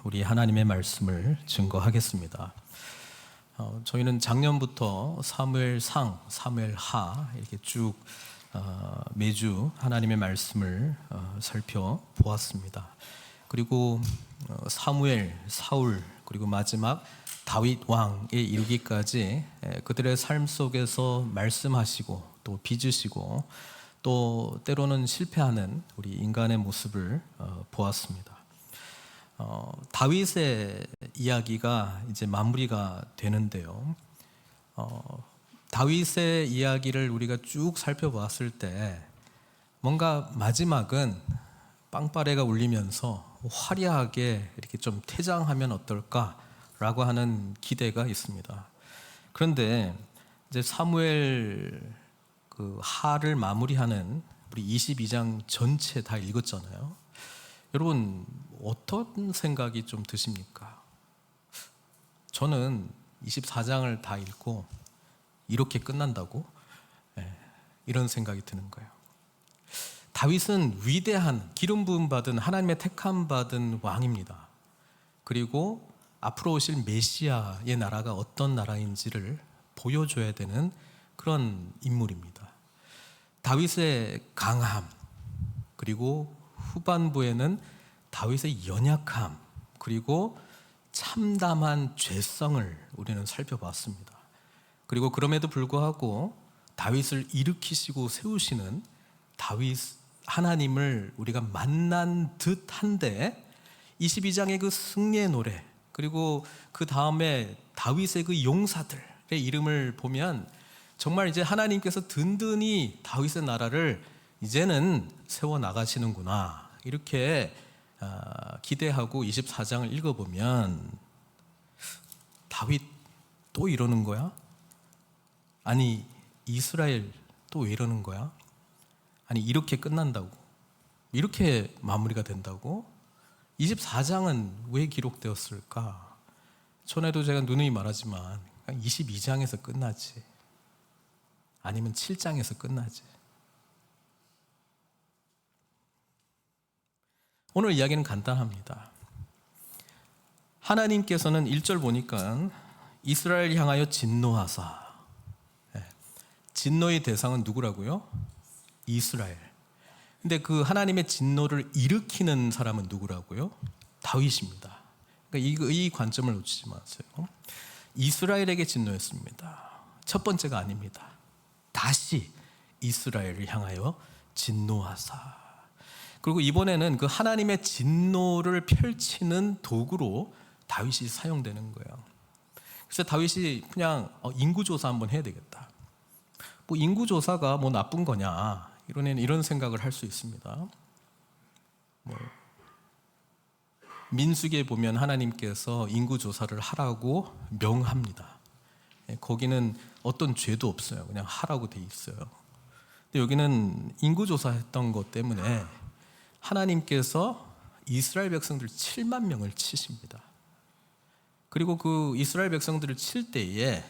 우리 하나님의 말씀을 증거하겠습니다. 저희는 작년부터 사무엘상, 사무엘하 이렇게 쭉 매주 하나님의 말씀을 살펴보았습니다. 그리고 사무엘, 사울, 그리고 마지막 다윗 왕에 이르기까지 그들의 삶 속에서 말씀하시고 또 빚으시고 또 때로는 실패하는 우리 인간의 모습을 보았습니다. 다윗의 이야기가 이제 마무리가 되는데요. 다윗의 이야기를 우리가 쭉 살펴보았을 때 뭔가 마지막은 빵빠레가 울리면서 화려하게 이렇게 좀 퇴장하면 어떨까라고 하는 기대가 있습니다. 그런데 이제 사무엘 그 하를 마무리하는 우리 22장 전체 다 읽었잖아요. 여러분 어떤 생각이 좀 드십니까? 저는 24장을 다 읽고 이렇게 끝난다고? 이런 생각이 드는 거예요. 다윗은 위대한 기름 부음 받은 하나님의 택함 받은 왕입니다. 그리고 앞으로 오실 메시아의 나라가 어떤 나라인지를 보여줘야 되는 그런 인물입니다. 다윗의 강함, 그리고 후반부에는 다윗의 연약함, 그리고 참담한 죄성을 우리는 살펴봤습니다. 그리고 그럼에도 불구하고 다윗을 일으키시고 세우시는 하나님을 우리가 만난 듯한데 22장의 그 승리의 노래, 그리고 그 다음에 다윗의 그 용사들의 이름을 보면 정말 이제 하나님께서 든든히 다윗의 나라를 이제는 세워나가시는구나 이렇게 기대하고 24장을 읽어보면 다윗 또 이러는 거야? 아니 이스라엘 또 왜 이러는 거야? 아니 이렇게 끝난다고? 이렇게 마무리가 된다고? 24장은 왜 기록되었을까? 전에도 제가 누누이 말하지만 22장에서 끝나지, 아니면 7장에서 끝나지. 오늘 이야기는 간단합니다. 하나님께서는 1절 보니까 이스라엘 향하여 진노하사, 진노의 대상은 누구라고요? 이스라엘. 근데 그 하나님의 진노를 일으키는 사람은 누구라고요? 다윗입니다. 그러니까 이 관점을 놓치지 마세요. 이스라엘에게 진노했습니다. 첫 번째가 아닙니다. 다시 이스라엘을 향하여 진노하사. 그리고 이번에는 그 하나님의 진노를 펼치는 도구로 다윗이 사용되는 거예요. 그래서 다윗이 그냥 인구조사 한번 해야 되겠다. 뭐 인구조사가 뭐 나쁜 거냐, 이런 생각을 할 수 있습니다. 민수기에 보면 하나님께서 인구조사를 하라고 명합니다. 거기는 어떤 죄도 없어요. 그냥 하라고 돼 있어요. 근데 여기는 인구조사했던 것 때문에 하나님께서 이스라엘 백성들 7만 명을 치십니다. 그리고 그 이스라엘 백성들을 칠 때에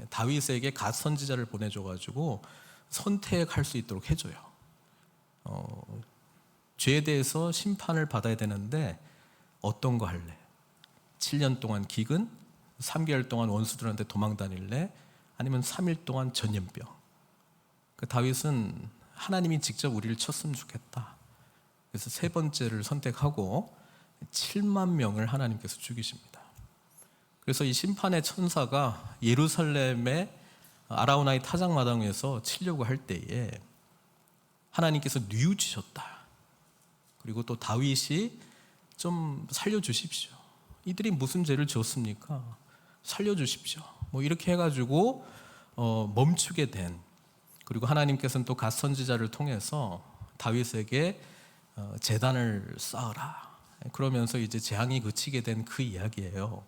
다윗에게 갓 선지자를 보내줘가지고 선택할 수 있도록 해줘요. 죄에 대해서 심판을 받아야 되는데 어떤 거 할래? 7년 동안 기근, 3개월 동안 원수들한테 도망 다닐래? 아니면 3일 동안 전염병? 그 다윗은 하나님이 직접 우리를 쳤으면 좋겠다. 그래서 세 번째를 선택하고 7만 명을 하나님께서 죽이십니다. 그래서 이 심판의 천사가 예루살렘의 아라우나의 타작마당에서 치려고 할 때에 하나님께서 뉘우치셨다. 그리고 또 다윗이 좀 살려주십시오. 이들이 무슨 죄를 지었습니까? 살려주십시오. 뭐 이렇게 해가지고 멈추게 된, 그리고 하나님께서는 또 갓 선지자를 통해서 다윗에게 제단을 쌓아라. 그러면서 이제 재앙이 그치게 된 그 이야기예요.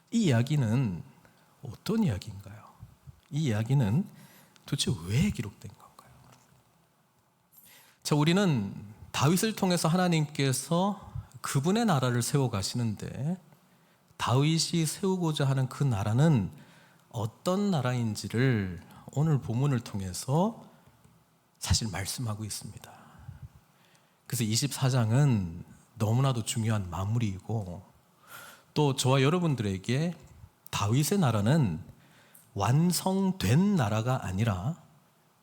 이 이야기는 어떤 이야기인가요? 이 이야기는 도대체 왜 기록된 건가요? 자, 우리는 다윗을 통해서 하나님께서 그분의 나라를 세워 가시는데 다윗이 세우고자 하는 그 나라는 어떤 나라인지를 오늘 본문을 통해서 사실 말씀하고 있습니다. 그래서 24장은 너무나도 중요한 마무리이고 또 저와 여러분들에게 다윗의 나라는 완성된 나라가 아니라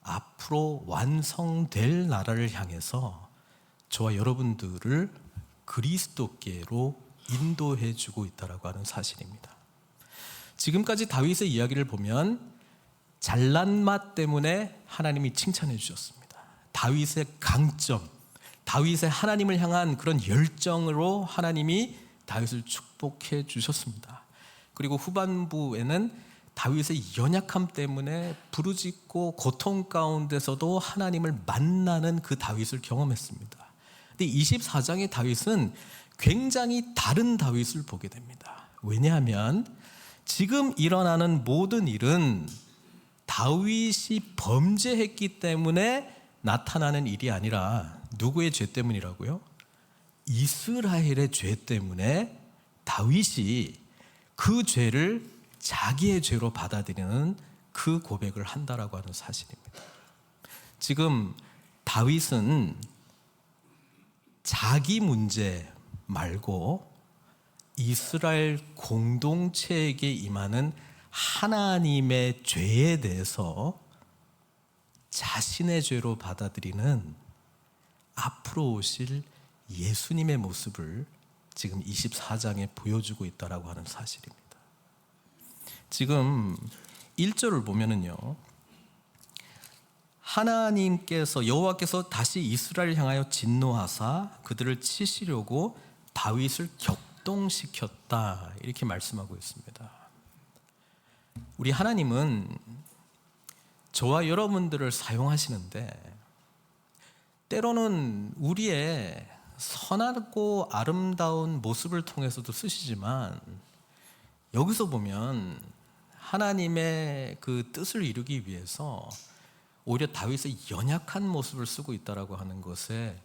앞으로 완성될 나라를 향해서 저와 여러분들을 그리스도께로 인도해 주고 있다라고 하는 사실입니다. 지금까지 다윗의 이야기를 보면 잘난 맛 때문에 하나님이 칭찬해 주셨습니다. 다윗의 강점, 다윗의 하나님을 향한 그런 열정으로 하나님이 다윗을 축복해 주셨습니다. 그리고 후반부에는 다윗의 연약함 때문에 부르짖고 고통 가운데서도 하나님을 만나는 그 다윗을 경험했습니다. 근데 24장의 다윗은 굉장히 다른 다윗을 보게 됩니다. 왜냐하면 지금 일어나는 모든 일은 다윗이 범죄했기 때문에 나타나는 일이 아니라 누구의 죄 때문이라고요? 이스라엘의 죄 때문에 다윗이 그 죄를 자기의 죄로 받아들이는 그 고백을 한다라고 하는 사실입니다. 지금 다윗은 자기 문제 말고 이스라엘 공동체에게 임하는 하나님의 죄에 대해서 자신의 죄로 받아들이는 앞으로 오실 예수님의 모습을 지금 24장에 보여주고 있다라고 하는 사실입니다. 지금 1절을 보면은요, 하나님께서 여호와께서 다시 이스라엘을 향하여 진노하사 그들을 치시려고 다윗을 격동시켰다, 이렇게 말씀하고 있습니다. 우리 하나님은 저와 여러분들을 사용하시는데 때로는 우리의 선하고 아름다운 모습을 통해서도 쓰시지만 여기서 보면 하나님의 그 뜻을 이루기 위해서 오히려 다윗의 연약한 모습을 쓰고 있다라고 하는 것에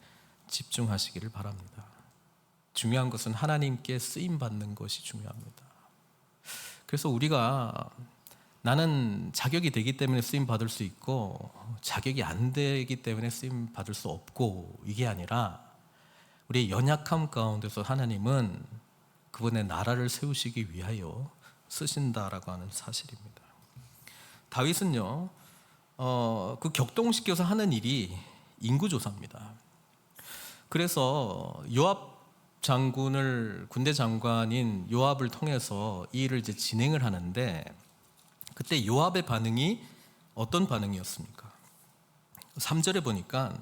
집중하시기를 바랍니다. 중요한 것은 하나님께 쓰임 받는 것이 중요합니다. 그래서 우리가 나는 자격이 되기 때문에 쓰임 받을 수 있고 자격이 안 되기 때문에 쓰임 받을 수 없고, 이게 아니라 우리의 연약함 가운데서 하나님은 그분의 나라를 세우시기 위하여 쓰신다라고 하는 사실입니다. 다윗은요, 그 격동시켜서 하는 일이 인구조사입니다. 그래서 요압 장군을, 군대 장관인 요압을 통해서 이 일을 이제 진행을 하는데, 그때 요압의 반응이 어떤 반응이었습니까? 3절에 보니까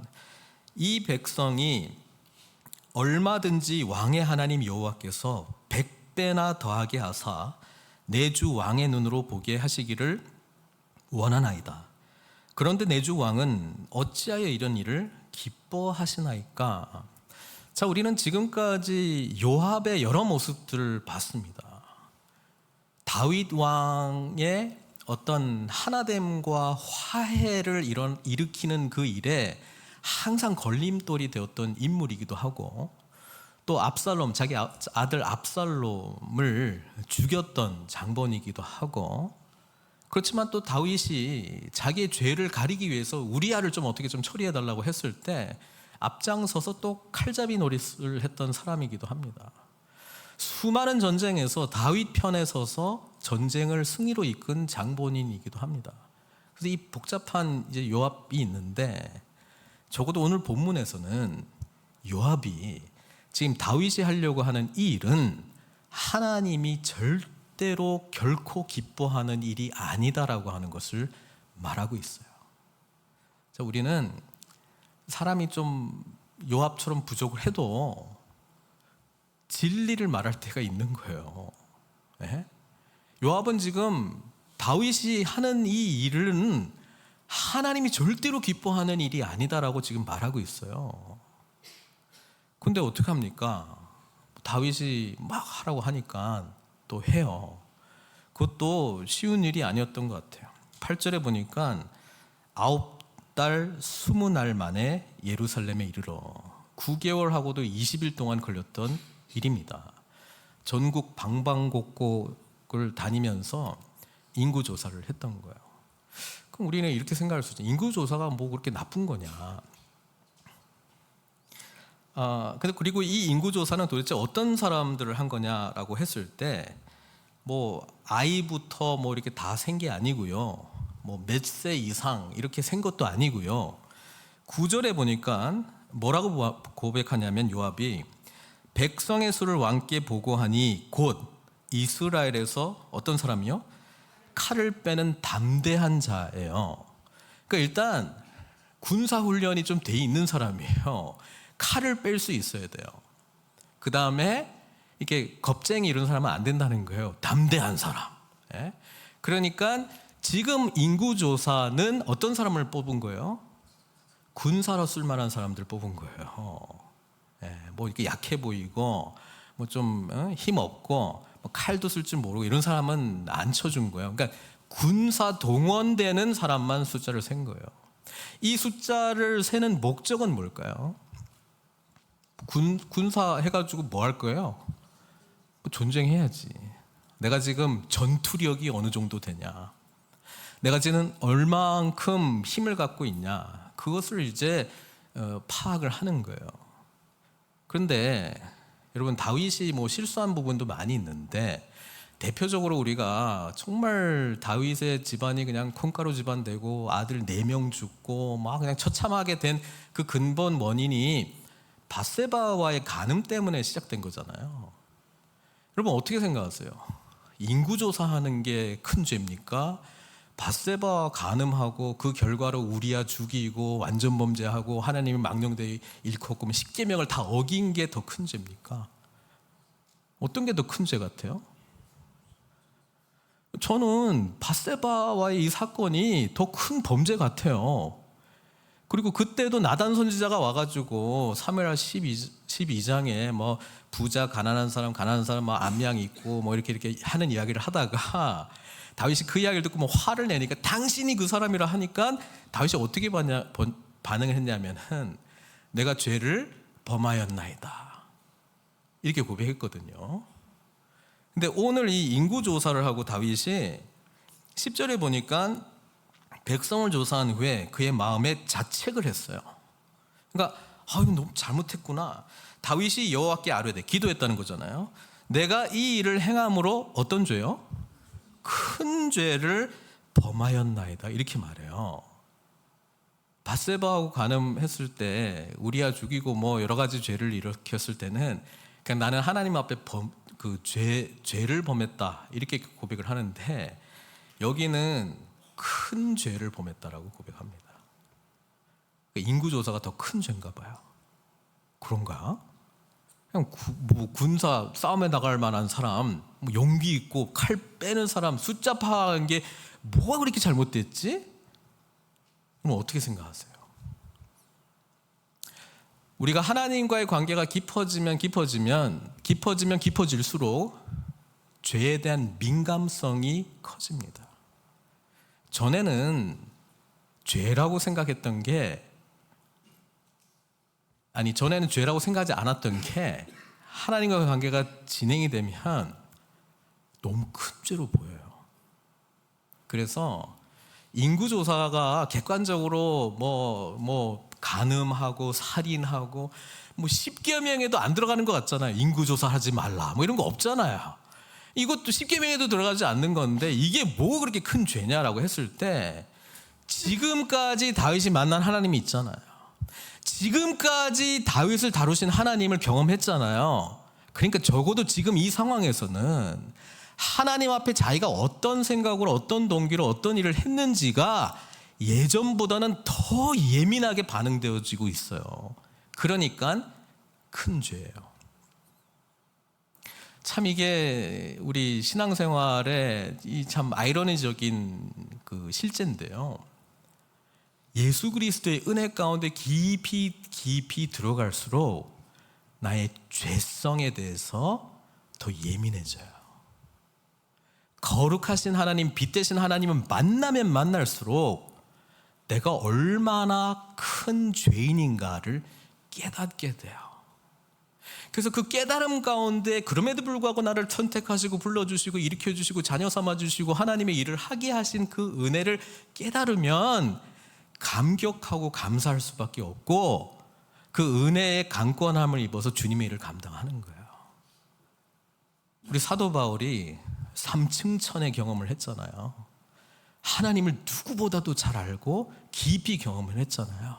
이 백성이 얼마든지 왕의 하나님 여호와께서 100배나 더하게 하사 내 주 왕의 눈으로 보게 하시기를 원하나이다. 그런데 내 주 왕은 어찌하여 이런 일을 기뻐하시나이까? 자, 우리는 지금까지 요압의 여러 모습들을 봤습니다. 다윗 왕의 어떤 하나됨과 화해를 일으키는 그 일에 항상 걸림돌이 되었던 인물이기도 하고, 또 압살롬, 자기 아들 압살롬을 죽였던 장본이기도 하고, 그렇지만 또 다윗이 자기의 죄를 가리기 위해서 우리아를 좀 어떻게 좀 처리해달라고 했을 때 앞장서서 또 칼잡이 노릇을 했던 사람이기도 합니다. 수많은 전쟁에서 다윗 편에 서서 전쟁을 승리로 이끈 장본인이기도 합니다. 그래서 이 복잡한 이제 요압이 있는데, 적어도 오늘 본문에서는 요압이 지금 다윗이 하려고 하는 이 일은 하나님이 절대로 결코 기뻐하는 일이 아니다라고 하는 것을 말하고 있어요. 자, 우리는 사람이 좀 요압처럼 부족을 해도 진리를 말할 때가 있는 거예요. 네? 요압은 지금 다윗이 하는 이 일은 하나님이 절대로 기뻐하는 일이 아니다라고 지금 말하고 있어요. 근데 어떡합니까? 다윗이 막 하라고 하니까 또 해요. 그것도 쉬운 일이 아니었던 것 같아요. 8절에 보니까 9달 20날 만에 예루살렘에 이르러 9개월 하고도 20일 동안 걸렸던 일입니다. 전국 방방곡곡을 다니면서 인구조사를 했던 거예요. 그럼 우리는 이렇게 생각할 수 있죠. 인구조사가 뭐 그렇게 나쁜 거냐? 그리고 이 인구조사는 도대체 어떤 사람들을 한 거냐라고 했을 때, 뭐 아이부터 뭐 이렇게 다 센 게 아니고요, 뭐 몇 세 이상 이렇게 센 것도 아니고요. 9절에 보니까 뭐라고 고백하냐면, 요압이 백성의 수를 왕께 보고하니 곧 이스라엘에서 어떤 사람이요? 칼을 빼는 담대한 자예요. 그러니까 일단 군사 훈련이 좀 돼 있는 사람이에요. 칼을 뺄 수 있어야 돼요. 그 다음에 이렇게 겁쟁이 이런 사람은 안 된다는 거예요. 담대한 사람. 예? 그러니까 지금 인구조사는 어떤 사람을 뽑은 거예요? 군사로 쓸만한 사람들 뽑은 거예요. 예, 뭐 이렇게 약해 보이고 뭐 좀 힘 없고 뭐 칼도 쓸 줄 모르고 이런 사람은 안 쳐준 거예요. 그러니까 군사 동원되는 사람만 숫자를 센 거예요. 이 숫자를 세는 목적은 뭘까요? 군사 해가지고 뭐 할 거예요? 전쟁해야지. 내가 지금 전투력이 어느 정도 되냐, 내가 지금 얼만큼 힘을 갖고 있냐, 그것을 이제 파악을 하는 거예요. 그런데 여러분, 다윗이 뭐 실수한 부분도 많이 있는데, 대표적으로 우리가 정말 다윗의 집안이 그냥 콩가루 집안 되고 아들 4명 죽고 막 그냥 처참하게 된 그 근본 원인이 밧세바와의 간음 때문에 시작된 거잖아요. 여러분, 어떻게 생각하세요? 인구조사하는 게 큰 죄입니까? 밧세바와 간음하고 그 결과로 우리야 죽이고 완전 범죄하고 하나님의 망령되이 일컫고 십계명을 다 어긴 게 더 큰 죄입니까? 어떤 게 더 큰 죄 같아요? 저는 밧세바와의 이 사건이 더 큰 범죄 같아요. 그리고 그때도 나단 선지자가 와가지고 사무엘하 12장에 뭐 부자 가난한 사람 뭐 암양 있고 뭐 이렇게 하는 이야기를 하다가 다윗이 그 이야기를 듣고 뭐 화를 내니까 당신이 그 사람이라 하니까 다윗이 어떻게 반응을 했냐면은 내가 죄를 범하였나이다 이렇게 고백했거든요. 근데 오늘 이 인구조사를 하고 다윗이 10절에 보니까 백성을 조사한 후에 그의 마음에 자책을 했어요. 그러니까 이거 너무 잘못했구나. 다윗이 여호와께 아뢰되 기도했다는 거잖아요. 내가 이 일을 행함으로 어떤 죄요? 큰 죄를 범하였나이다 이렇게 말해요. 밧세바하고 간음했을 때 우리야 죽이고 뭐 여러 가지 죄를 일으켰을 때는 그냥 나는 하나님 앞에 죄를 범했다 이렇게 고백을 하는데, 여기는 큰 죄를 범했다라고 고백합니다. 인구조사가 더 큰 죄인가 봐요. 그런가? 그냥 군사 싸움에 나갈 만한 사람, 뭐 용기 있고 칼 빼는 사람 숫자 파악한 게 뭐가 그렇게 잘못됐지? 그럼 어떻게 생각하세요? 우리가 하나님과의 관계가 깊어질수록 죄에 대한 민감성이 커집니다. 전에는 죄라고 생각했던 게, 전에는 죄라고 생각하지 않았던 게 하나님과의 관계가 진행이 되면 너무 큰 죄로 보여요. 그래서 인구조사가 객관적으로 뭐 간음하고 살인하고 뭐 십계명에도 안 들어가는 것 같잖아요. 인구조사 하지 말라 뭐 이런 거 없잖아요. 이것도 십계명에도 들어가지 않는 건데 이게 뭐 그렇게 큰 죄냐라고 했을 때, 지금까지 다윗이 만난 하나님이 있잖아요. 지금까지 다윗을 다루신 하나님을 경험했잖아요. 그러니까 적어도 지금 이 상황에서는 하나님 앞에 자기가 어떤 생각으로 어떤 동기로 어떤 일을 했는지가 예전보다는 더 예민하게 반응되어지고 있어요. 그러니까 큰 죄예요. 참 이게 우리 신앙생활의 이 참 아이러니적인 그 실제인데요. 예수 그리스도의 은혜 가운데 깊이 들어갈수록 나의 죄성에 대해서 더 예민해져요. 거룩하신 하나님, 빛 되신 하나님은 만나면 만날수록 내가 얼마나 큰 죄인인가를 깨닫게 돼요. 그래서 그 깨달음 가운데 그럼에도 불구하고 나를 선택하시고 불러주시고 일으켜주시고 자녀 삼아주시고 하나님의 일을 하게 하신 그 은혜를 깨달으면 감격하고 감사할 수밖에 없고, 그 은혜의 강권함을 입어서 주님의 일을 감당하는 거예요. 우리 사도 바울이 3층 천의 경험을 했잖아요. 하나님을 누구보다도 잘 알고 깊이 경험을 했잖아요.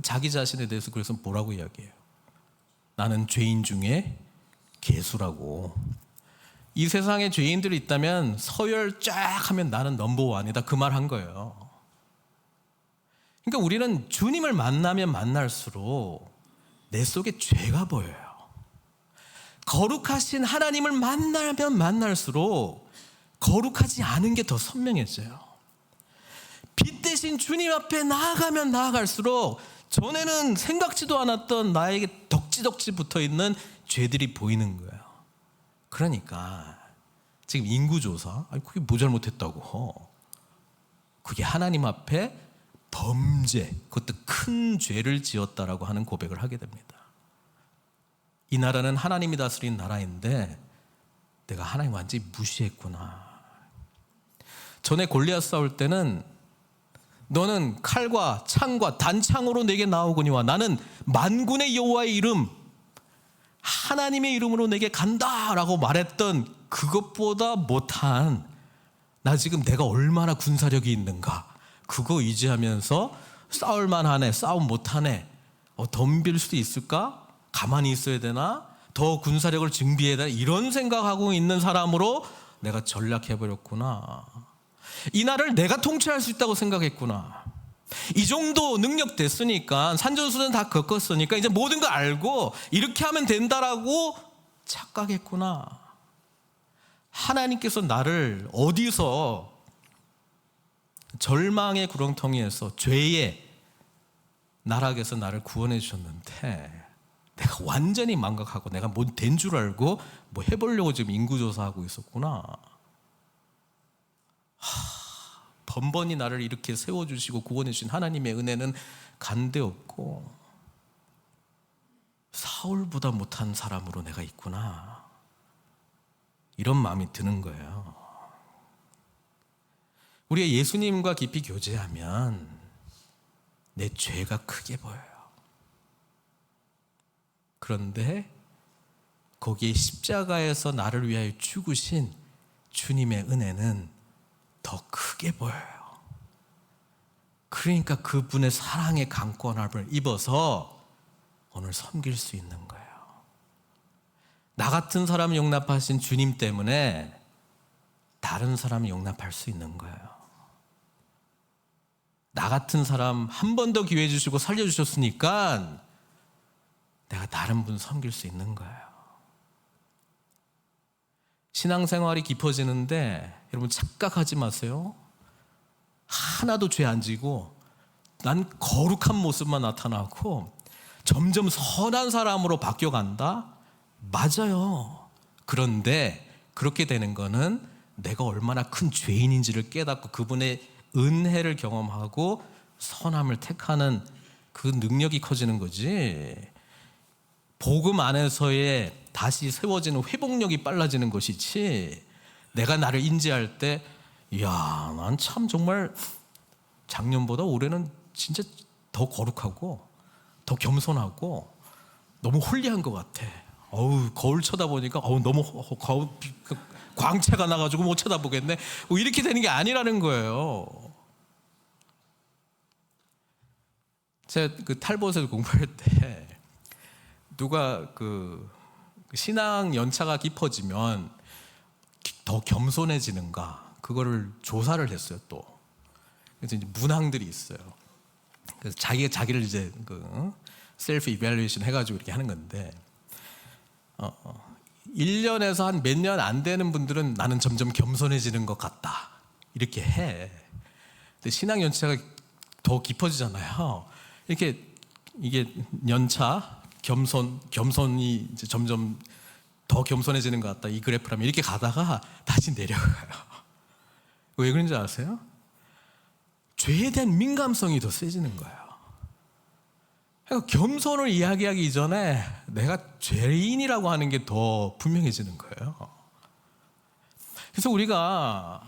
자기 자신에 대해서 그래서 뭐라고 이야기해요? 나는 죄인 중에 괴수라고. 이 세상에 죄인들이 있다면 서열 쫙 하면 나는 넘버원이다, 그 말 한 거예요. 그러니까 우리는 주님을 만나면 만날수록 내 속에 죄가 보여요. 거룩하신 하나님을 만나면 만날수록 거룩하지 않은 게 더 선명해져요. 빛 대신 주님 앞에 나아가면 나아갈수록 전에는 생각지도 않았던 나에게 덕지덕지 붙어있는 죄들이 보이는 거예요. 그러니까 지금 인구조사, 그게 뭐 잘못했다고. 그게 하나님 앞에 범죄, 그것도 큰 죄를 지었다라고 하는 고백을 하게 됩니다. 이 나라는 하나님이 다스린 나라인데 내가 하나님 완전히 무시했구나. 전에 골리앗 싸울 때는 너는 칼과 창과 단창으로 내게 나오거니와 나는 만군의 여호와의 이름, 하나님의 이름으로 내게 간다라고 말했던 그것보다 못한, 나 지금 내가 얼마나 군사력이 있는가, 그거 의지하면서 싸울만 하네, 싸움 못하네, 덤빌 수 있을까? 가만히 있어야 되나? 더 군사력을 증비해야 되나? 이런 생각하고 있는 사람으로 내가 전락해버렸구나. 이 나라를 내가 통치할 수 있다고 생각했구나. 이 정도 능력 됐으니까, 산전수전 다 겪었으니까 이제 모든 거 알고 이렇게 하면 된다라고 착각했구나. 하나님께서 나를 어디서 절망의 구렁텅이에서 죄의 나락에서 나를 구원해 주셨는데 내가 완전히 망각하고 내가 뭐 된 줄 알고 뭐 해보려고 지금 인구조사하고 있었구나. 번번이 나를 이렇게 세워주시고 구원해 주신 하나님의 은혜는 간데없고 사울보다 못한 사람으로 내가 있구나, 이런 마음이 드는 거예요. 우리가 예수님과 깊이 교제하면 내 죄가 크게 보여요. 그런데 거기에 십자가에서 나를 위하여 죽으신 주님의 은혜는 더 크게 보여요. 그러니까 그분의 사랑의 강권함을 입어서 오늘 섬길 수 있는 거예요. 나 같은 사람을 용납하신 주님 때문에 다른 사람을 용납할 수 있는 거예요. 나 같은 사람 한 번 더 기회 주시고 살려주셨으니까 내가 다른 분 섬길 수 있는 거예요. 신앙생활이 깊어지는데 여러분 착각하지 마세요. 하나도 죄 안 지고 난 거룩한 모습만 나타나고 점점 선한 사람으로 바뀌어간다? 맞아요. 그런데 그렇게 되는 거는 내가 얼마나 큰 죄인인지를 깨닫고 그분의 은혜를 경험하고 선함을 택하는 그 능력이 커지는 거지, 복음 안에서의 다시 세워지는 회복력이 빨라지는 것이지, 내가 나를 인지할 때 이야, 난 참 정말 작년보다 올해는 진짜 더 거룩하고 더 겸손하고 너무 홀리한 것 같아. 거울 쳐다보니까 너무 광채가 나가지고 못 쳐다보겠네. 이렇게 되는 게 아니라는 거예요. 제가 그 탈봇을 공부할 때 누가 그 신앙 연차가 깊어지면 더 겸손해지는가, 그거를 조사를 했어요. 또 그래서 이제 문항들이 있어요. 그래서 자기를 이제 그 셀프 이밸루에이션 해가지고 이렇게 하는 건데 1년에서 한 몇 년 안 되는 분들은 나는 점점 겸손해지는 것 같다, 이렇게 해. 근데 신앙 연차가 더 깊어지잖아요. 이렇게 이게 연차 겸손이 이제 점점 더 겸손해지는 것 같다, 이 그래프라면 이렇게 가다가 다시 내려가요. 왜 그런지 아세요? 죄에 대한 민감성이 더 세지는 거예요. 그러니까 겸손을 이야기하기 이전에 내가 죄인이라고 하는 게 더 분명해지는 거예요. 그래서 우리가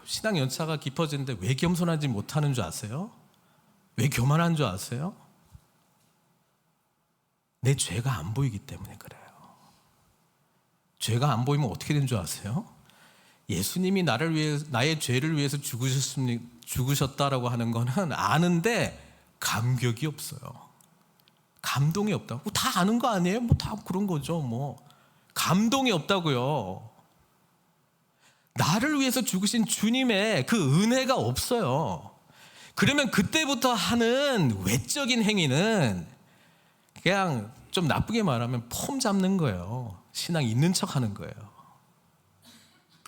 신앙 연차가 깊어지는데 왜 겸손하지 못하는 줄 아세요? 왜 교만한 줄 아세요? 내 죄가 안 보이기 때문에 그래요. 죄가 안 보이면 어떻게 된 줄 아세요? 예수님이 나의 죄를 위해서 죽으셨다라고 하는 거는 아는데 감격이 없어요. 감동이 없다고. 다 아는 거 아니에요? 뭐 다 그런 거죠. 뭐 감동이 없다고요. 나를 위해서 죽으신 주님의 그 은혜가 없어요. 그러면 그때부터 하는 외적인 행위는 그냥 좀 나쁘게 말하면 폼 잡는 거예요. 신앙 있는 척 하는 거예요.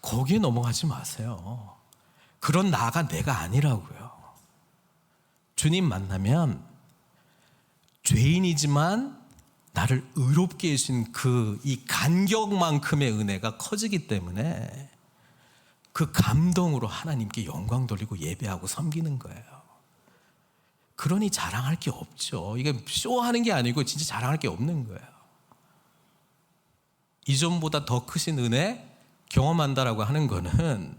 거기에 넘어가지 마세요. 그런 나가 내가 아니라고요. 주님 만나면 죄인이지만 나를 의롭게 해주신 이 간격만큼의 은혜가 커지기 때문에 그 감동으로 하나님께 영광 돌리고 예배하고 섬기는 거예요. 그러니 자랑할 게 없죠. 이게 쇼하는 게 아니고 진짜 자랑할 게 없는 거예요. 이전보다 더 크신 은혜 경험한다라고 하는 거는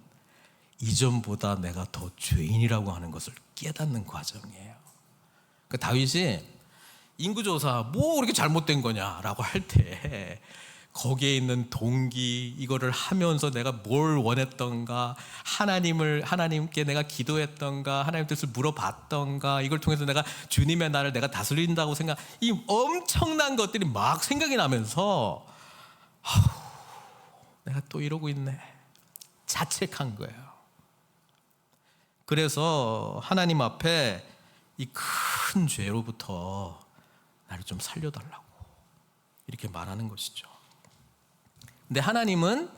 이전보다 내가 더 죄인이라고 하는 것을 깨닫는 과정이에요. 그 다윗이 인구조사 뭐 그렇게 잘못된 거냐라고 할 때 거기에 있는 동기, 이거를 하면서 내가 뭘 원했던가, 하나님께 내가 기도했던가, 하나님 뜻을 물어봤던가, 이걸 통해서 내가 주님의 나를 내가 다스린다고 이 엄청난 것들이 막 생각이 나면서 내가 또 이러고 있네, 자책한 거예요. 그래서 하나님 앞에 이 큰 죄로부터 나를 좀 살려달라고 이렇게 말하는 것이죠. 근데 하나님은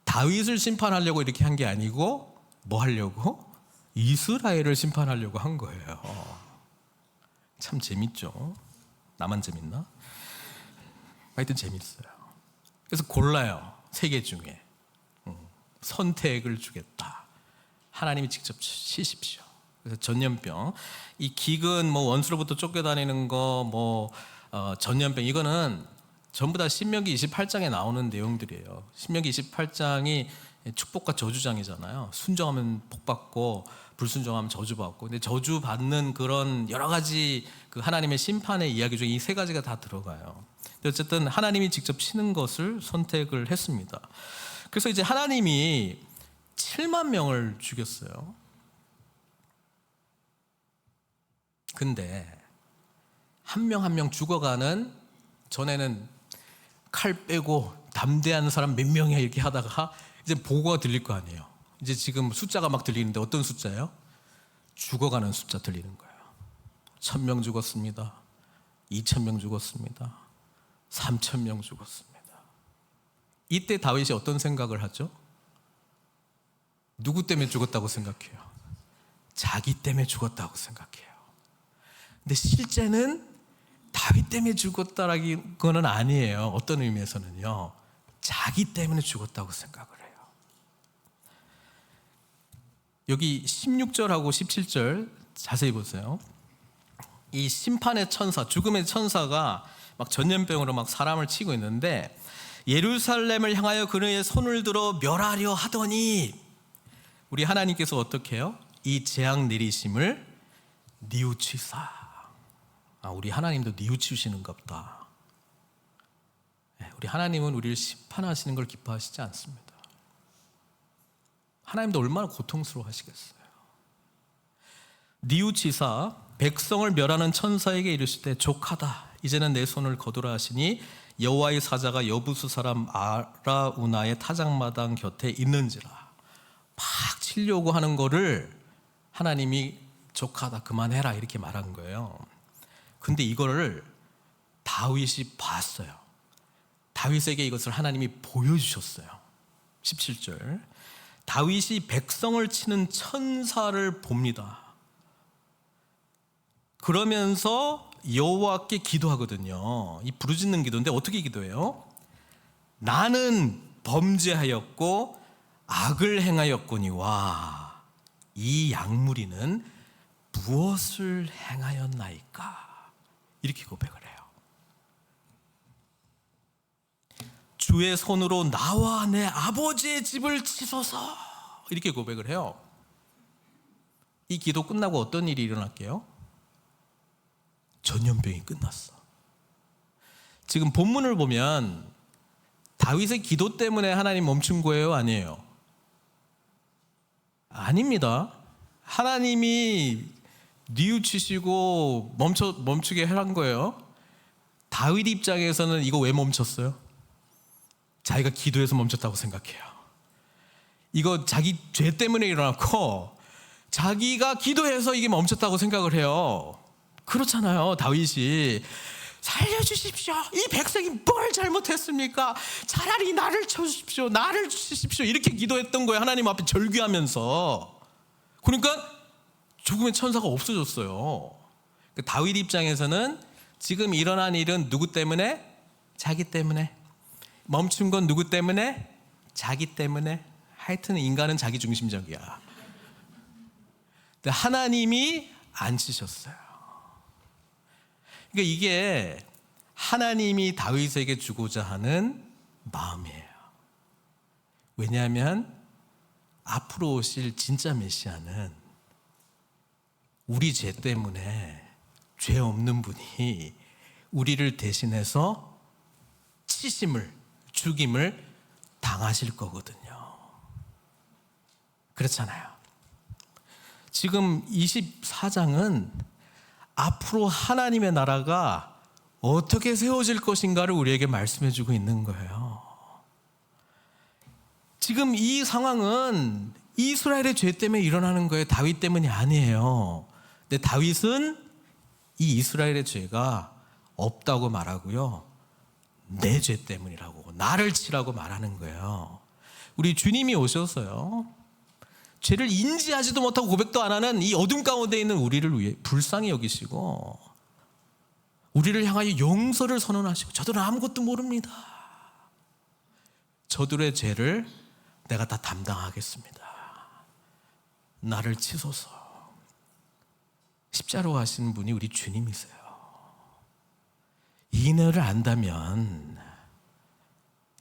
다윗을 심판하려고 이렇게 한 게 아니고 뭐 하려고? 이스라엘을 심판하려고 한 거예요. 참 재밌죠? 나만 재밌나? 하여튼 재밌어요. 그래서 골라요. 세 개 중에 선택을 주겠다. 하나님이 직접 치십시오. 그래서 전염병, 이 기근, 원수로부터 쫓겨다니는 거, 전염병, 이거는 전부 다 신명기 28장에 나오는 내용들이에요. 신명기 28장이 축복과 저주장이잖아요. 순종하면 복받고 불순종하면 저주받고. 근데 저주받는 그런 여러 가지 그 하나님의 심판의 이야기 중에 이 세 가지가 다 들어가요. 근데 어쨌든 하나님이 직접 치는 것을 선택을 했습니다. 그래서 이제 하나님이 7만 명을 죽였어요. 근데 한 명 한 명 죽어가는, 전에는 칼 빼고 담대한 사람 몇 명이야 이렇게 하다가 이제 보고가 들릴 거 아니에요. 이제 지금 숫자가 막 들리는데 어떤 숫자예요? 죽어가는 숫자 들리는 거예요. 1,000명 죽었습니다. 2,000명 죽었습니다. 3,000명 죽었습니다. 이때 다윗이 어떤 생각을 하죠? 누구 때문에 죽었다고 생각해요? 자기 때문에 죽었다고 생각해요. 근데 실제는 다윗 때문에 죽었다라는 아니에요. 어떤 의미에서는요, 자기 때문에 죽었다고 생각을 해요. 여기 16절하고 17절 자세히 보세요. 이 심판의 천사, 죽음의 천사가 막 전염병으로 막 사람을 치고 있는데, 예루살렘을 향하여 그의 손을 들어 멸하려 하더니 우리 하나님께서 어떻게 해요? 이 재앙 내리심을 뉘우치사. 우리 하나님도 뉘우치시는가 보다. 우리 하나님은 우리를 심판하시는 걸 기뻐하시지 않습니다. 하나님도 얼마나 고통스러워 하시겠어요. 뉘우치사 백성을 멸하는 천사에게 이르시되 족하다, 이제는 내 손을 거두라 하시니 여호와의 사자가 여부수 사람 아라우나의 타작마당 곁에 있는지라. 막 치려고 하는 거를 하나님이 족하다, 그만해라 이렇게 말한 거예요. 근데 이거를 다윗이 봤어요. 다윗에게 이것을 하나님이 보여주셨어요. 17절, 다윗이 백성을 치는 천사를 봅니다. 그러면서 여호와께 기도하거든요. 이 부르짖는 기도인데 어떻게 기도해요? 나는 범죄하였고 악을 행하였거니와 이 양무리는 무엇을 행하였나이까? 이렇게 고백을 해요. 주의 손으로 나와 내 아버지의 집을 치소서, 이렇게 고백을 해요. 이 기도 끝나고 어떤 일이 일어날게요? 전염병이 끝났어. 지금 본문을 보면 다윗의 기도 때문에 하나님 멈춘 거예요? 아니에요? 아닙니다. 하나님이 뉘우치시고 멈추게 한 거예요. 다윗 입장에서는 이거 왜 멈췄어요? 자기가 기도해서 멈췄다고 생각해요. 이거 자기 죄 때문에 일어났고 자기가 기도해서 이게 멈췄다고 생각을 해요. 그렇잖아요. 다윗이 살려주십시오. 이 백성이 뭘 잘못했습니까? 차라리 나를 쳐주십시오. 나를 주십시오. 이렇게 기도했던 거예요. 하나님 앞에 절규하면서. 그러니까 죽음의 천사가 없어졌어요. 다윗 입장에서는 지금 일어난 일은 누구 때문에? 자기 때문에. 멈춘 건 누구 때문에? 자기 때문에. 하여튼 인간은 자기중심적이야. 근데 하나님이 안 치셨어요. 그러니까 이게 하나님이 다윗에게 주고자 하는 마음이에요. 왜냐하면 앞으로 오실 진짜 메시아는 우리 죄 때문에 죄 없는 분이 우리를 대신해서 치심을, 죽임을 당하실 거거든요. 그렇잖아요. 지금 24장은 앞으로 하나님의 나라가 어떻게 세워질 것인가를 우리에게 말씀해 주고 있는 거예요. 지금 이 상황은 이스라엘의 죄 때문에 일어나는 거예요. 다윗 때문이 아니에요. 근데 다윗은 이 이스라엘의 죄가 없다고 말하고요. 내 죄 때문이라고, 나를 치라고 말하는 거예요. 우리 주님이 오셔서요, 죄를 인지하지도 못하고 고백도 안 하는 이 어둠 가운데 있는 우리를 위해 불쌍히 여기시고 우리를 향하여 용서를 선언하시고, 저들은 아무것도 모릅니다. 저들의 죄를 내가 다 담당하겠습니다. 나를 치소서. 십자로 가신 분이 우리 주님이세요. 이 은혜를 안다면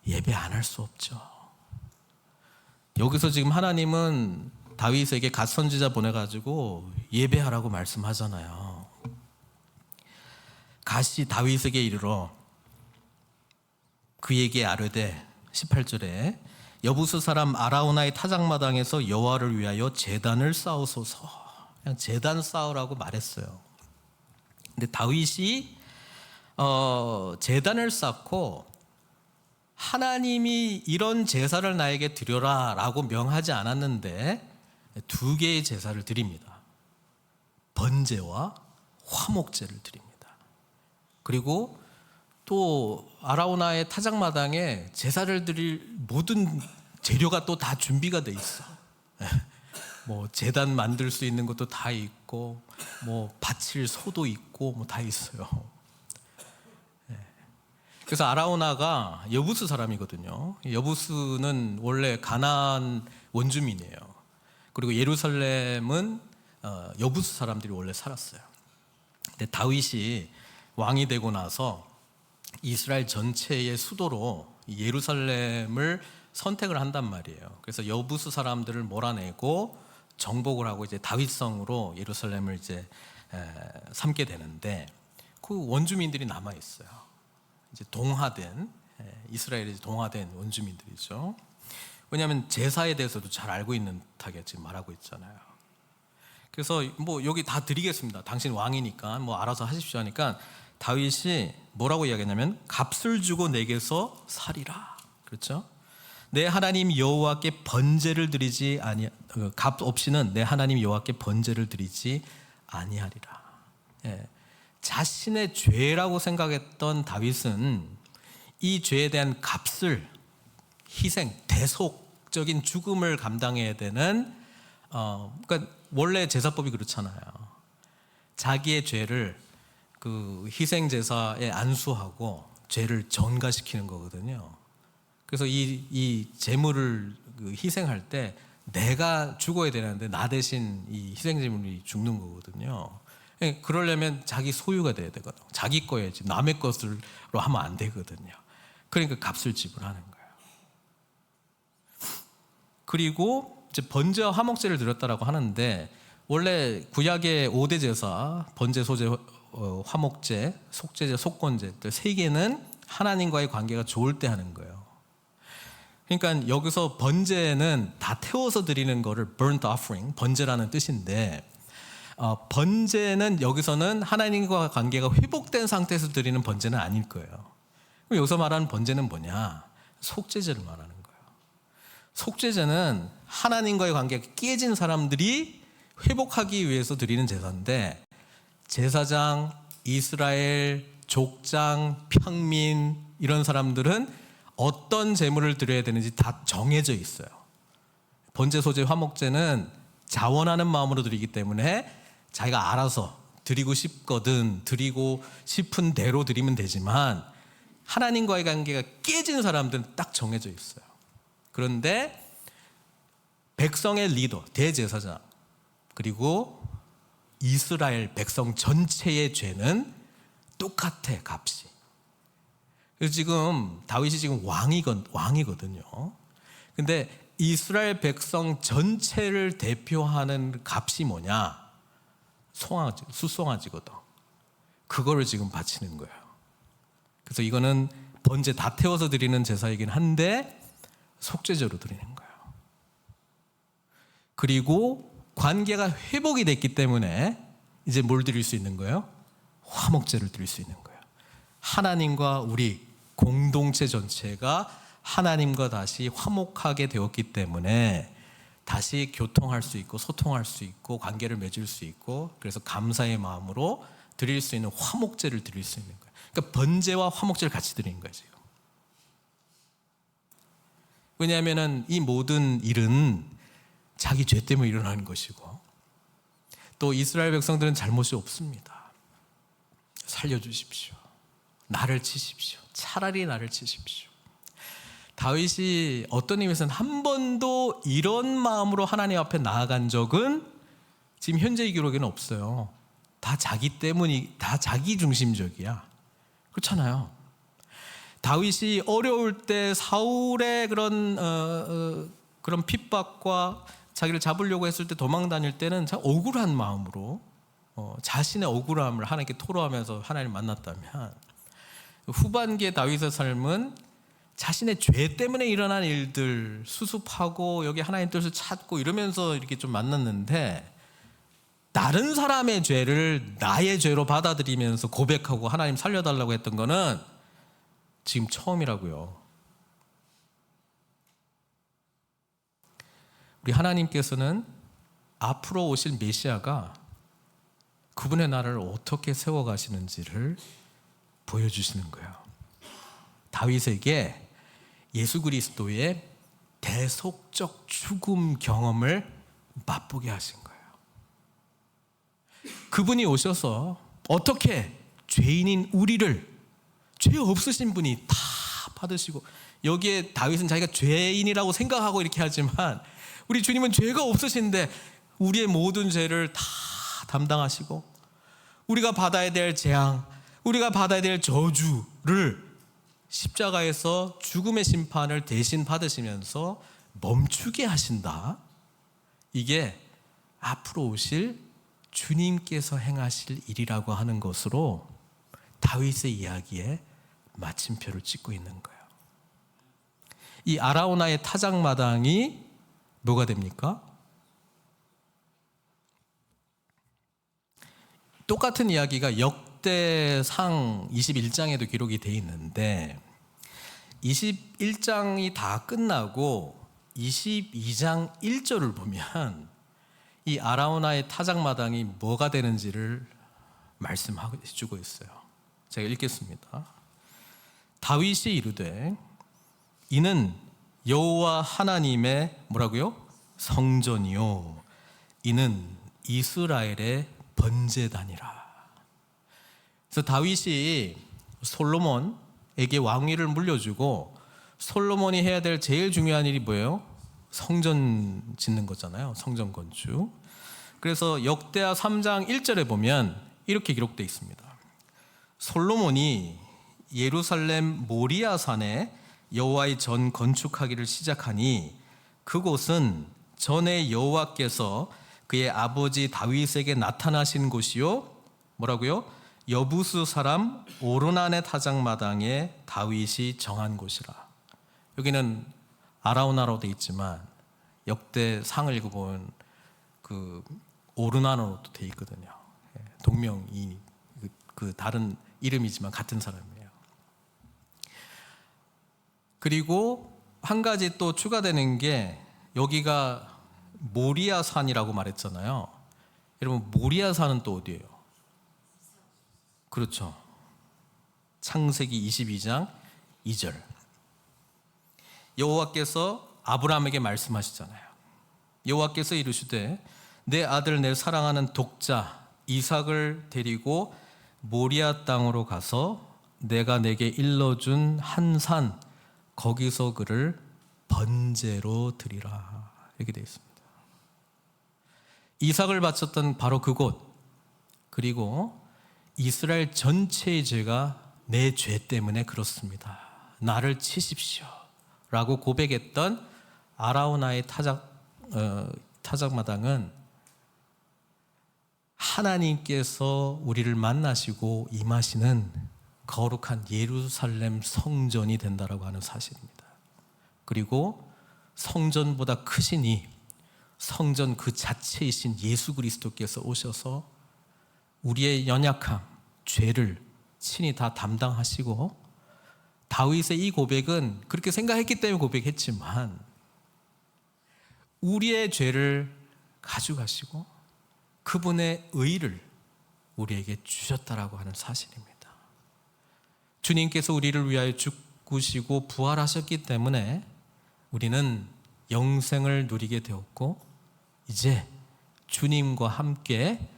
예배 안 할 수 없죠. 여기서 지금 하나님은 다윗에게 갓 선지자 보내가지고 예배하라고 말씀하잖아요. 갓이 다윗에게 이르러 그에게 아뢰되 18절에 여부스 사람 아라우나의 타작마당에서 여호와를 위하여 제단을 쌓으소서. 그냥 제단 쌓으라고 말했어요. 근데 다윗이 제단을 쌓고 하나님이 이런 제사를 나에게 드려라 라고 명하지 않았는데 두 개의 제사를 드립니다. 번제와 화목제를 드립니다. 그리고 또 아라우나의 타작마당에 제사를 드릴 모든 재료가 또 다 준비가 돼 있어. 뭐 제단 만들 수 있는 것도 다 있고, 뭐 바칠 소도 있고, 뭐 다 있어요. 그래서 아라우나가 여부스 사람이거든요. 여부스는 원래 가나안 원주민이에요. 그리고 예루살렘은 여부스 사람들이 원래 살았어요. 근데 다윗이 왕이 되고 나서 이스라엘 전체의 수도로 예루살렘을 선택을 한단 말이에요. 그래서 여부스 사람들을 몰아내고 정복을 하고 이제 다윗성으로 예루살렘을 이제 삼게 되는데, 그 원주민들이 남아 있어요. 이제 동화된, 이스라엘이 동화된 원주민들이죠. 왜냐하면 제사에 대해서도 잘 알고 있는 듯하게 지금 말하고 있잖아요. 그래서 뭐 여기 다 드리겠습니다. 당신 왕이니까 뭐 알아서 하십시오 하니까 다윗이 뭐라고 이야기했냐면 값을 주고 내게서 살이라. 그렇죠? 내 하나님 여호와께 번제를 드리지 아니, 값 없이는 내 하나님 여호와께 번제를 드리지 아니하리라. 예. 자신의 죄라고 생각했던 다윗은 이 죄에 대한 값을, 희생, 대속적인 죽음을 감당해야 되는, 그러니까 원래 제사법이 그렇잖아요. 자기의 죄를 그 희생 제사에 안수하고 죄를 전가시키는 거거든요. 그래서 이 제물을 희생할 때 내가 죽어야 되는데 나 대신 이 희생 제물이 죽는 거거든요. 그러려면 자기 소유가 돼야 되거든요. 자기 거야지 남의 것으로 하면 안 되거든요. 그러니까 값을 지불하는 거예요. 그리고 이제 번제와 화목제를 드렸다라고 하는데, 원래 구약의 5대 제사, 번제, 소제, 화목제, 속제제, 속건제 세 개는 하나님과의 관계가 좋을 때 하는 거예요. 그러니까 여기서 번제는 다 태워서 드리는 거를 burnt offering, 번제라는 뜻인데, 번제는 여기서는 하나님과 관계가 회복된 상태에서 드리는 번제는 아닐 거예요. 그럼 여기서 말하는 번제는 뭐냐? 속죄제를 말하는 거예요. 속죄제는 하나님과의 관계가 깨진 사람들이 회복하기 위해서 드리는 제사인데, 제사장, 이스라엘, 족장, 평민 이런 사람들은 어떤 제물을 드려야 되는지 다 정해져 있어요. 번제, 소제, 화목제는 자원하는 마음으로 드리기 때문에 자기가 알아서 드리고 싶거든 드리고 싶은 대로 드리면 되지만, 하나님과의 관계가 깨진 사람들은 딱 정해져 있어요. 그런데 백성의 리더, 대제사장, 그리고 이스라엘 백성 전체의 죄는 똑같아, 값이. 그래서 지금 다윗이 지금 왕이거든요. 근데 이스라엘 백성 전체를 대표하는 값이 뭐냐? 숫송아지거든. 그거를 지금 바치는 거예요. 그래서 이거는 번제 다 태워서 드리는 제사이긴 한데 속죄제로 드리는 거예요. 그리고 관계가 회복이 됐기 때문에 이제 뭘 드릴 수 있는 거예요? 화목제를 드릴 수 있는 거예요. 하나님과 우리 공동체 전체가 하나님과 다시 화목하게 되었기 때문에 다시 교통할 수 있고 소통할 수 있고 관계를 맺을 수 있고, 그래서 감사의 마음으로 드릴 수 있는 화목제를 드릴 수 있는 거예요. 그러니까 번제와 화목제를 같이 드리는 거예요, 지금. 왜냐하면 이 모든 일은 자기 죄 때문에 일어나는 것이고, 또 이스라엘 백성들은 잘못이 없습니다. 살려주십시오. 나를 치십시오. 차라리 나를 치십시오. 다윗이 어떤 의미에서는 한 번도 이런 마음으로 하나님 앞에 나아간 적은 지금 현재의 기록에는 없어요. 다 자기 때문이, 다 자기 중심적이야. 그렇잖아요. 다윗이 어려울 때 사울의 그런 핍박과 자기를 잡으려고 했을 때 도망 다닐 때는 참 억울한 마음으로 자신의 억울함을 하나님께 토로하면서 하나님을 만났다면, 후반기의 다윗의 삶은 자신의 죄 때문에 일어난 일들 수습하고 여기 하나님 뜻을 찾고 이러면서 이렇게 좀 만났는데, 다른 사람의 죄를 나의 죄로 받아들이면서 고백하고 하나님 살려달라고 했던 거는 지금 처음이라고요. 우리 하나님께서는 앞으로 오실 메시아가 그분의 나라를 어떻게 세워가시는지를 보여주시는 거예요. 다윗에게 예수 그리스도의 대속적 죽음 경험을 맛보게 하신 거예요. 그분이 오셔서 어떻게 죄인인 우리를, 죄 없으신 분이 다 받으시고, 여기에 다윗은 자기가 죄인이라고 생각하고 이렇게 하지만 우리 주님은 죄가 없으신데 우리의 모든 죄를 다 담당하시고, 우리가 받아야 될 재앙, 우리가 받아야 될 저주를 십자가에서 죽음의 심판을 대신 받으시면서 멈추게 하신다. 이게 앞으로 오실 주님께서 행하실 일이라고 하는 것으로 다윗의 이야기에 마침표를 찍고 있는 거예요. 이 아라우나의 타작마당이 뭐가 됩니까? 똑같은 이야기가 역대상 21장에도 기록이 되어 있는데, 21장이 다 끝나고 22장 1절을 보면 이 아라우나의 타작마당이 뭐가 되는지를 말씀해 주고 있어요. 제가 읽겠습니다. 다윗이 이르되 이는 여호와 하나님의 뭐라고요? 성전이요 이는 이스라엘의 번제단이라. 그래서 다윗이 솔로몬에게 왕위를 물려주고 솔로몬이 해야 될 제일 중요한 일이 뭐예요? 성전 짓는 거잖아요. 성전 건축. 그래서 역대하 3장 1절에 보면 이렇게 기록되어 있습니다. 솔로몬이 예루살렘 모리아 산에 여호와의 전 건축하기를 시작하니 그곳은 전에 여호와께서 그의 아버지 다윗에게 나타나신 곳이요 뭐라고요? 여부스 사람 오르난의 타작마당에 다윗이 정한 곳이라. 여기는 아라우나로 되어 있지만 역대 상을 읽어보면 그 오르난으로도 되어 있거든요. 동명이 그 다른 이름이지만 같은 사람이에요. 그리고 한 가지 또 추가되는 게 여기가 모리아 산이라고 말했잖아요. 여러분 모리아 산은 또 어디예요? 그렇죠. 창세기 22장 2절. 여호와께서 아브라함에게 말씀하시잖아요. 여호와께서 이르시되 내 아들 내 사랑하는 독자 이삭을 데리고 모리아 땅으로 가서 내가 내게 일러준 한 산 거기서 그를 번제로 드리라. 이렇게 되어 있습니다. 이삭을 바쳤던 바로 그곳, 그리고 이스라엘 전체의 죄가 내 죄 때문에 그렇습니다. 나를 치십시오 라고 고백했던 아라우나의 타작마당은 하나님께서 우리를 만나시고 임하시는 거룩한 예루살렘 성전이 된다라고 하는 사실입니다. 그리고 성전보다 크시니 성전 그 자체이신 예수 그리스도께서 오셔서 우리의 연약함, 죄를 친히 다 담당하시고, 다윗의 이 고백은 그렇게 생각했기 때문에 고백했지만 우리의 죄를 가져가시고 그분의 의를 우리에게 주셨다라고 하는 사실입니다. 주님께서 우리를 위하여 죽으시고 부활하셨기 때문에 우리는 영생을 누리게 되었고, 이제 주님과 함께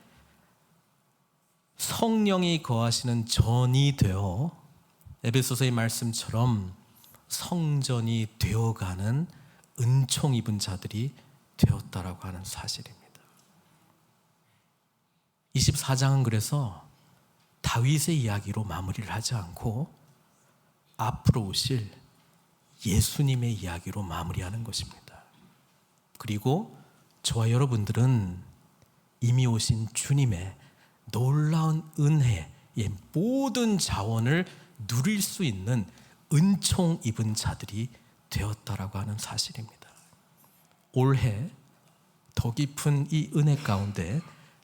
성령이 거하시는 전이 되어 에베소서의 말씀처럼 성전이 되어가는 은총 입은 자들이 되었다라고 하는 사실입니다. 24장은 그래서 다윗의 이야기로 마무리를 하지 않고 앞으로 오실 예수님의 이야기로 마무리하는 것입니다. 그리고 저와 여러분들은 이미 오신 주님의 놀라운 은혜의 모든 자원을 누릴 수 있는 은총 입은 자들이 되었다라고 하는 사실입니다. 올해 더 깊은 이 은혜 가운데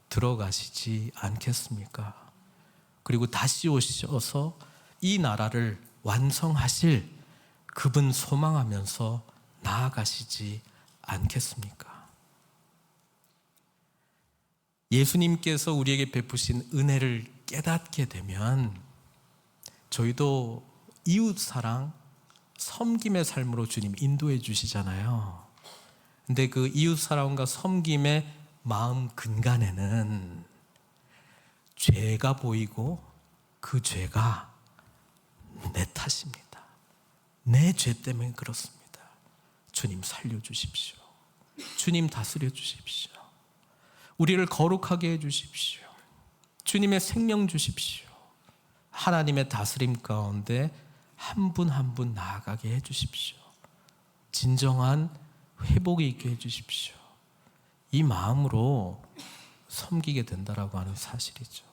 들어가시지 않겠습니까? 그리고 다시 오셔서 이 나라를 완성하실 그분 소망하면서 나아가시지 않겠습니까? 예수님께서 우리에게 베푸신 은혜를 깨닫게 되면 저희도 이웃사랑, 섬김의 삶으로 주님 인도해 주시잖아요. 근데 그 이웃사랑과 섬김의 마음 근간에는 죄가 보이고 그 죄가 내 탓입니다. 내 죄 때문에 그렇습니다. 주님 살려주십시오. 주님 다스려 주십시오. 우리를 거룩하게 해주십시오. 주님의 생명 주십시오. 하나님의 다스림 가운데 한 분 한 분 나아가게 해주십시오. 진정한 회복이 있게 해주십시오. 이 마음으로 섬기게 된다라고 하는 사실이죠.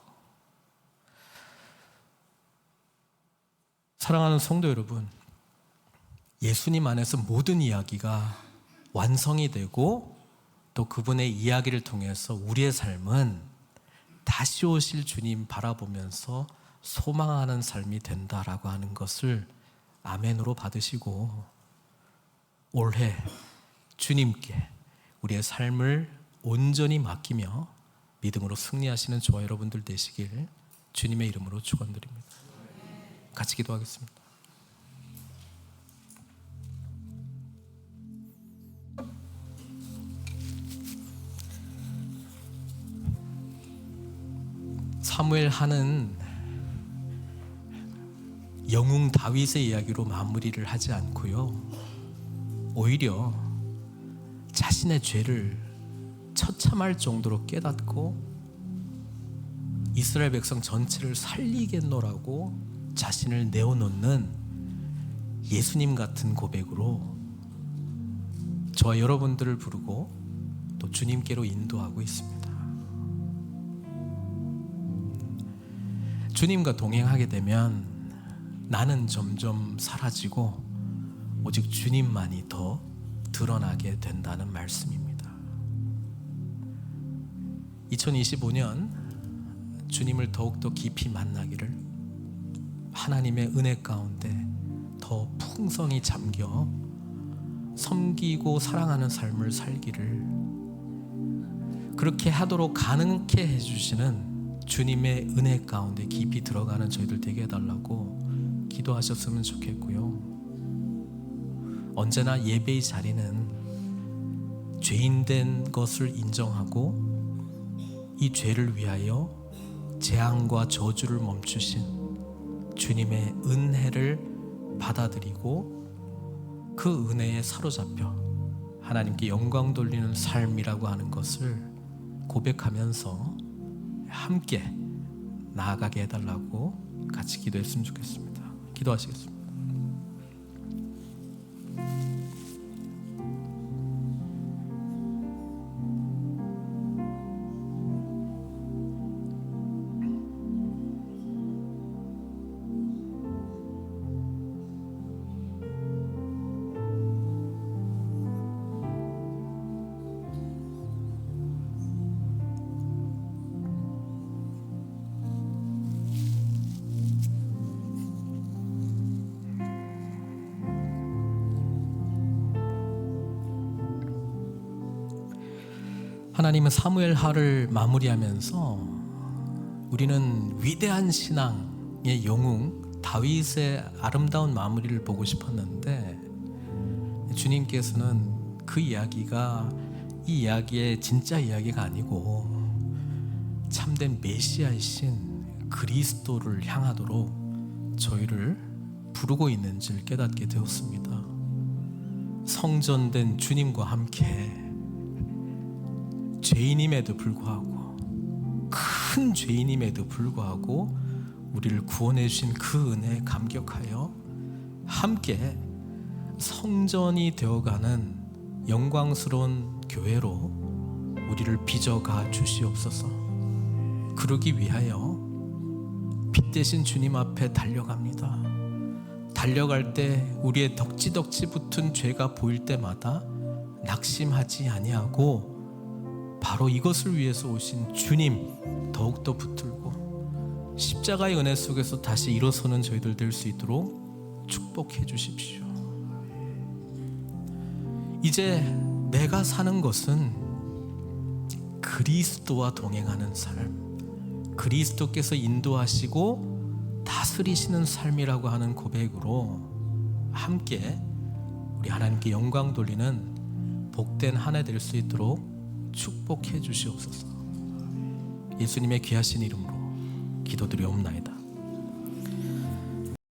사랑하는 성도 여러분, 예수님 안에서 모든 이야기가 완성이 되고 또 그분의 이야기를 통해서 우리의 삶은 다시 오실 주님 바라보면서 소망하는 삶이 된다라고 하는 것을 아멘으로 받으시고, 올해 주님께 우리의 삶을 온전히 맡기며 믿음으로 승리하시는 저와 여러분들 되시길 주님의 이름으로 축원드립니다. 같이 기도하겠습니다. 사무엘 하는 영웅 다윗의 이야기로 마무리를 하지 않고요, 오히려 자신의 죄를 처참할 정도로 깨닫고 이스라엘 백성 전체를 살리겠노라고 자신을 내어놓는 예수님 같은 고백으로 저와 여러분들을 부르고 또 주님께로 인도하고 있습니다. 주님과 동행하게 되면 나는 점점 사라지고 오직 주님만이 더 드러나게 된다는 말씀입니다. 2025년 주님을 더욱더 깊이 만나기를, 하나님의 은혜 가운데 더 풍성히 잠겨 섬기고 사랑하는 삶을 살기를, 그렇게 하도록 가능케 해주시는 주님의 은혜 가운데 깊이 들어가는 저희들 되게 해달라고 기도하셨으면 좋겠고요. 언제나 예배의 자리는 죄인된 것을 인정하고 이 죄를 위하여 재앙과 저주를 멈추신 주님의 은혜를 받아들이고 그 은혜에 사로잡혀 하나님께 영광 돌리는 삶이라고 하는 것을 고백하면서 함께 나아가게 해달라고 같이 기도했으면 좋겠습니다. 기도하시겠습니다. 하나님은 사무엘하를 마무리하면서 우리는 위대한 신앙의 영웅 다윗의 아름다운 마무리를 보고 싶었는데, 주님께서는 그 이야기가 이 이야기의 진짜 이야기가 아니고 참된 메시아이신 그리스도를 향하도록 저희를 부르고 있는지를 깨닫게 되었습니다. 성전된 주님과 함께 죄인임에도 불구하고, 큰 죄인임에도 불구하고 우리를 구원해 주신 그 은혜에 감격하여 함께 성전이 되어가는 영광스러운 교회로 우리를 빚어가 주시옵소서. 그러기 위하여 빛 대신 주님 앞에 달려갑니다. 달려갈 때 우리의 덕지덕지 붙은 죄가 보일 때마다 낙심하지 아니하고 바로 이것을 위해서 오신 주님 더욱더 붙들고 십자가의 은혜 속에서 다시 일어서는 저희들 될 수 있도록 축복해 주십시오. 이제 내가 사는 것은 그리스도와 동행하는 삶, 그리스도께서 인도하시고 다스리시는 삶이라고 하는 고백으로 함께 우리 하나님께 영광 돌리는 복된 한 해 될 수 있도록 축복해 주시옵소서. 예수님의 귀하신 이름으로 기도드리옵나이다.